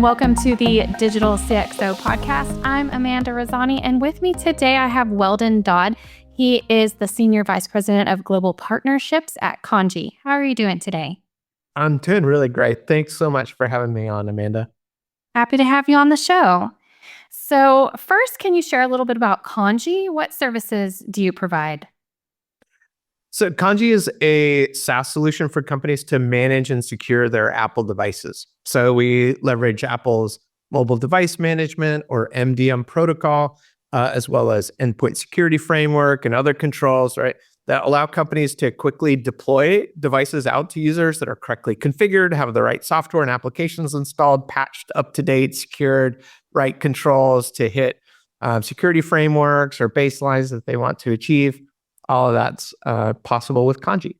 welcome to the Digital CxO podcast. I'm Amanda Razani, and with me today I have Weldon Dodd. He is the Senior Vice President of Global Partnerships at Kandji. How are you doing today? I'm doing really great. Thanks so much for having me on, Amanda. Happy to have you on the show. So first, can you share a little bit about Kandji? What services do you provide? So Kandji is a SaaS solution for companies to manage and secure their Apple devices. So we leverage Apple's mobile device management or MDM protocol, as well as endpoint security framework and other controls, right, that allow companies to quickly deploy devices out to users that are correctly configured, have the right software and applications installed, patched, up to date, secured, right controls to hit security frameworks or baselines that they want to achieve. All of that's possible with Kandji.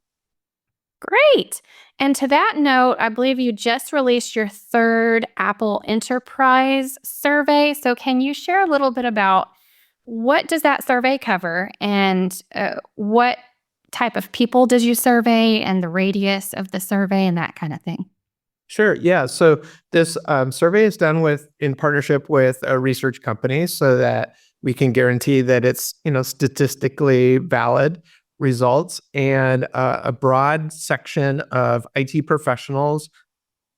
Great. And to that note, I believe you just released your third Apple Enterprise survey. So can you share a little bit about what does that survey cover and what type of people did you survey and the radius of the survey and that kind of thing? Sure. Yeah. So this survey is done in partnership with a research company so that we can guarantee that it's statistically valid results, and a broad section of IT professionals,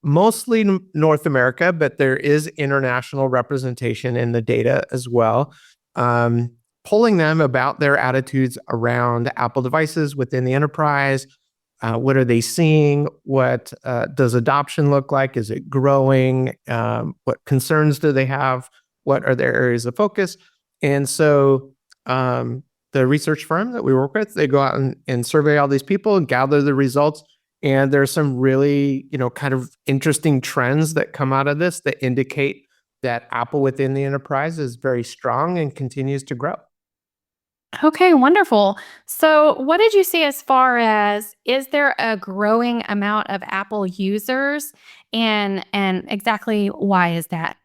mostly North America, but there is international representation in the data as well, polling them about their attitudes around Apple devices within the enterprise. What are they seeing? What does adoption look like? Is it growing? What concerns do they have? What are their areas of focus? And so the research firm that we work with, they go out and survey all these people and gather the results. And there's some really, kind of interesting trends that come out of this that indicate that Apple within the enterprise is very strong and continues to grow. Okay, wonderful. So what did you see as far as, is there a growing amount of Apple users and exactly why is that?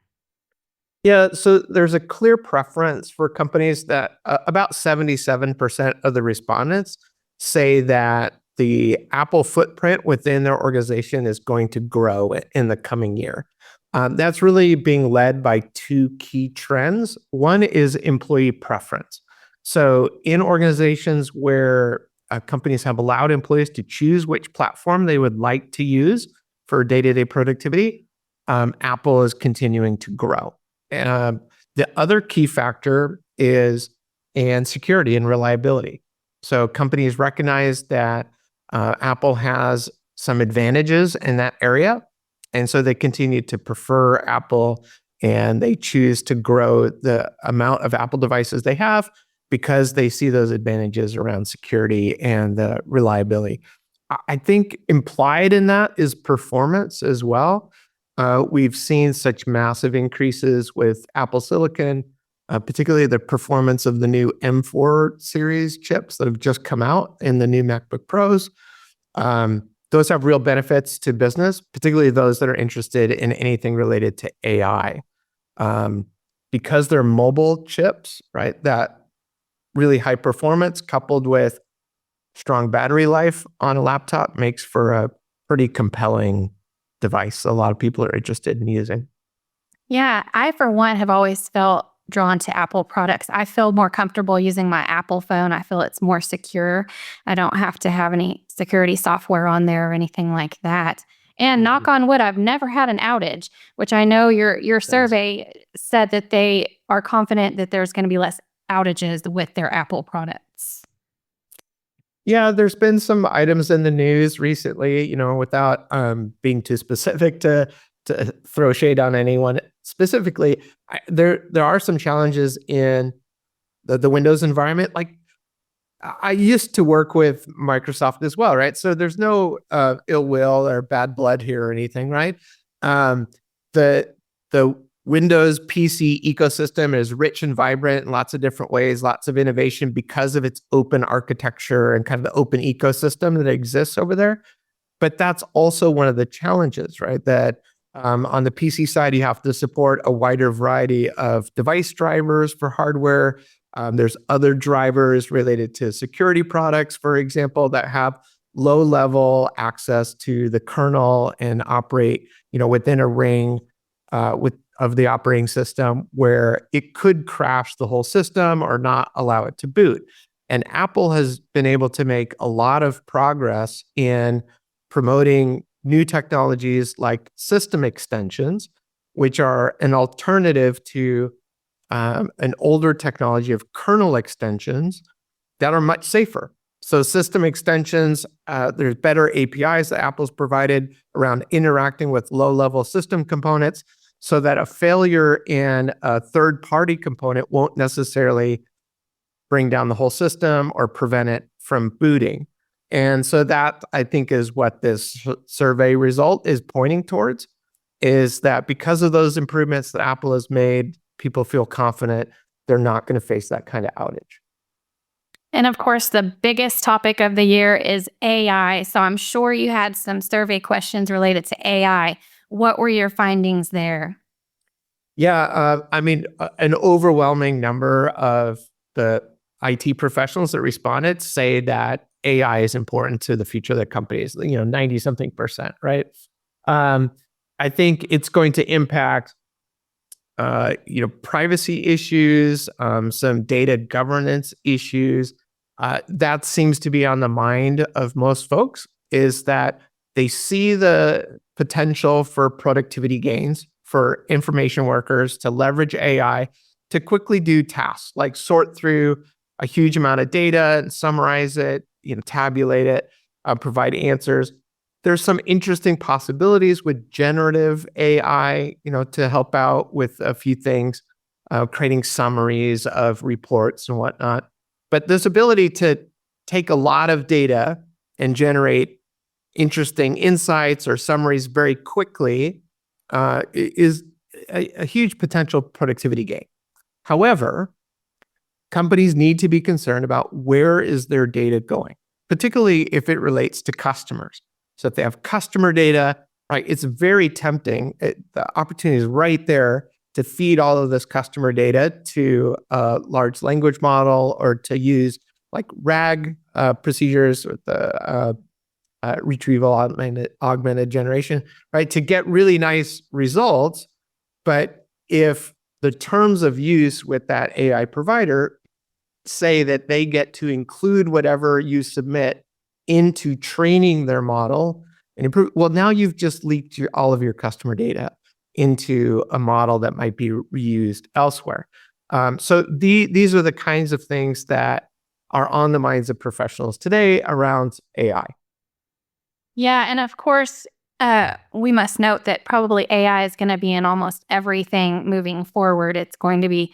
Yeah, so there's a clear preference for companies that about 77% of the respondents say that the Apple footprint within their organization is going to grow in the coming year. That's really being led by two key trends. One is employee preference. So in organizations where companies have allowed employees to choose which platform they would like to use for day-to-day productivity, Apple is continuing to grow. The other key factor is security and reliability. So companies recognize that Apple has some advantages in that area, and so they continue to prefer Apple, and they choose to grow the amount of Apple devices they have because they see those advantages around security and the reliability. I think implied in that is performance as well. We've seen such massive increases with Apple Silicon, particularly the performance of the new M4 series chips that have just come out in the new MacBook Pros. Those have real benefits to business, particularly those that are interested in anything related to AI. Because they're mobile chips, right, that really high performance coupled with strong battery life on a laptop makes for a pretty compelling device a lot of people are interested in using. Yeah, I, for one, have always felt drawn to Apple products. I feel more comfortable using my Apple phone. I feel it's more secure. I don't have to have any security software on there or anything like that. And knock on wood, I've never had an outage, which I know your survey said that they are confident that there's going to be less outages with their Apple products. Yeah, there's been some items in the news recently, without being too specific to throw shade on anyone specifically. There are some challenges in the Windows environment. Like I used to work with Microsoft as well, right? So there's no ill will or bad blood here or anything, right? The Windows PC ecosystem is rich and vibrant in lots of different ways, lots of innovation because of its open architecture and kind of the open ecosystem that exists over there. But that's also one of the challenges, right? That on the PC side, you have to support a wider variety of device drivers for hardware. There's other drivers related to security products, for example, that have low-level access to the kernel and operate, within a ring of the operating system where it could crash the whole system or not allow it to boot. And Apple has been able to make a lot of progress in promoting new technologies like system extensions, which are an alternative to an older technology of kernel extensions that are much safer. So system extensions, there's better APIs that Apple's provided around interacting with low-level system components so that a failure in a third-party component won't necessarily bring down the whole system or prevent it from booting. And so that, I think, is what this survey result is pointing towards, is that because of those improvements that Apple has made, people feel confident they're not going to face that kind of outage. And of course, the biggest topic of the year is AI. So I'm sure you had some survey questions related to AI. What were your findings there? Yeah, an overwhelming number of the IT professionals that responded say that AI is important to the future of their companies, 90-something%, right? I think it's going to impact privacy issues, some data governance issues. That seems to be on the mind of most folks, is that they see the potential for productivity gains for information workers to leverage AI to quickly do tasks like sort through a huge amount of data and summarize it, tabulate it, provide answers. There's some interesting possibilities with generative AI, to help out with a few things, creating summaries of reports and whatnot. But this ability to take a lot of data and generate interesting insights or summaries very quickly is a huge potential productivity gain. However, companies need to be concerned about where is their data going, particularly if it relates to customers. So if they have customer data, right, it's very tempting. The opportunity is right there to feed all of this customer data to a large language model or to use like RAG procedures with the retrieval augmented generation, right, to get really nice results. But if the terms of use with that AI provider say that they get to include whatever you submit into training their model and improve, well, now you've just leaked all of your customer data into a model that might be reused elsewhere. So these are the kinds of things that are on the minds of professionals today around AI. Yeah, and of course, we must note that probably AI is going to be in almost everything moving forward. It's going to be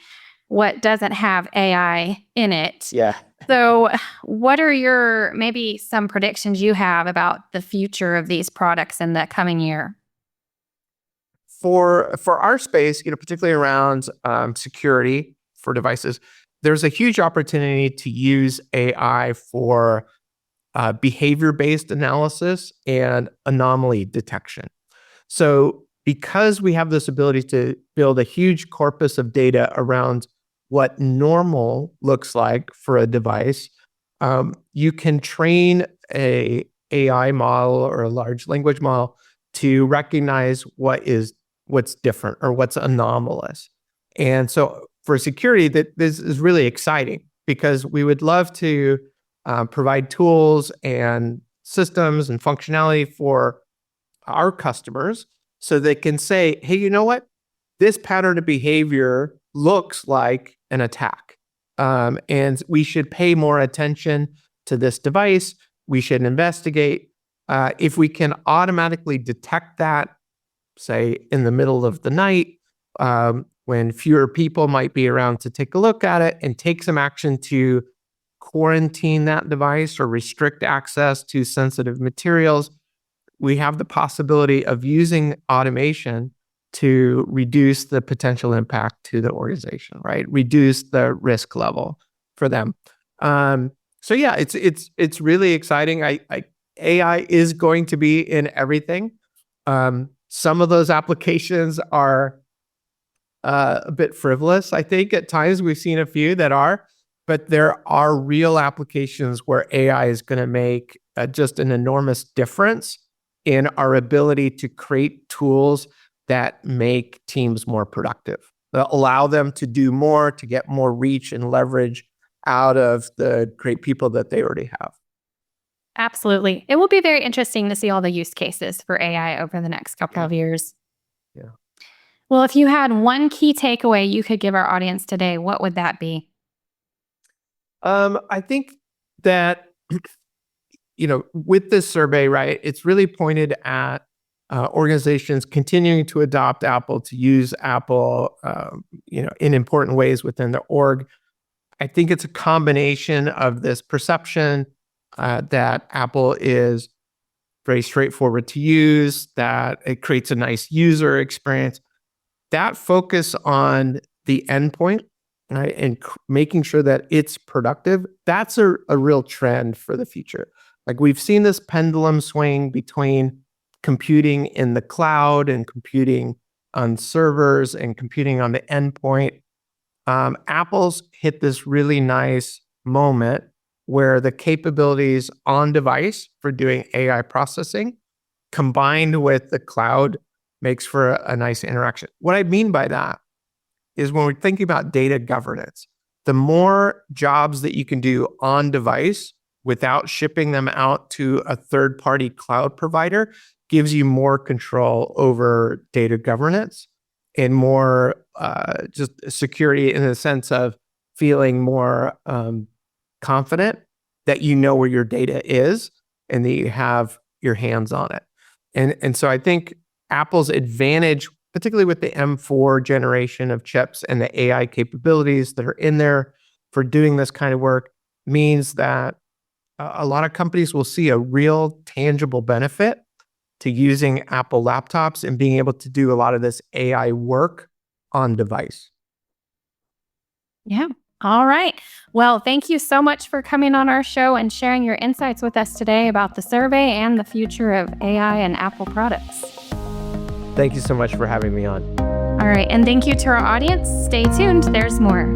what doesn't have AI in it. Yeah. So what are maybe some predictions you have about the future of these products in the coming year? For our space, particularly around security for devices, there's a huge opportunity to use AI for behavior-based analysis and anomaly detection. So because we have this ability to build a huge corpus of data around what normal looks like for a device, you can train a AI model or a large language model to recognize what's different or what's anomalous. And so for security, this is really exciting because we would love to provide tools and systems and functionality for our customers so they can say, hey, you know what? This pattern of behavior looks like an attack. And we should pay more attention to this device. We should investigate. If we can automatically detect that, say, in the middle of the night, when fewer people might be around to take a look at it and take some action to quarantine that device or restrict access to sensitive materials, we have the possibility of using automation to reduce the potential impact to the organization, right? Reduce the risk level for them. So yeah, it's really exciting. AI is going to be in everything. Some of those applications are a bit frivolous. I think at times we've seen a few that are, but there are real applications where AI is going to make just an enormous difference in our ability to create tools that make teams more productive, that allow them to do more, to get more reach and leverage out of the great people that they already have. Absolutely. It will be very interesting to see all the use cases for AI over the next couple of years. Yeah. Well, if you had one key takeaway you could give our audience today, what would that be? I think that, with this survey, right, it's really pointed at organizations continuing to adopt Apple, to use Apple, in important ways within the org. I think it's a combination of this perception that Apple is very straightforward to use, that it creates a nice user experience. That focus on the endpoint, right, and making sure that it's productive, that's a real trend for the future. Like, we've seen this pendulum swing between computing in the cloud and computing on servers and computing on the endpoint. Apple's hit this really nice moment where the capabilities on device for doing AI processing combined with the cloud makes for a nice interaction. What I mean by that is, when we're thinking about data governance, the more jobs that you can do on device without shipping them out to a third-party cloud provider gives you more control over data governance and more just security, in the sense of feeling more confident that you know where your data is and that you have your hands on it. And so I think Apple's advantage, particularly with the M4 generation of chips and the AI capabilities that are in there for doing this kind of work, means that a lot of companies will see a real tangible benefit to using Apple laptops and being able to do a lot of this AI work on device. Yeah. All right. Well, thank you so much for coming on our show and sharing your insights with us today about the survey and the future of AI and Apple products. Thank you so much for having me on. All right. And thank you to our audience. Stay tuned. There's more.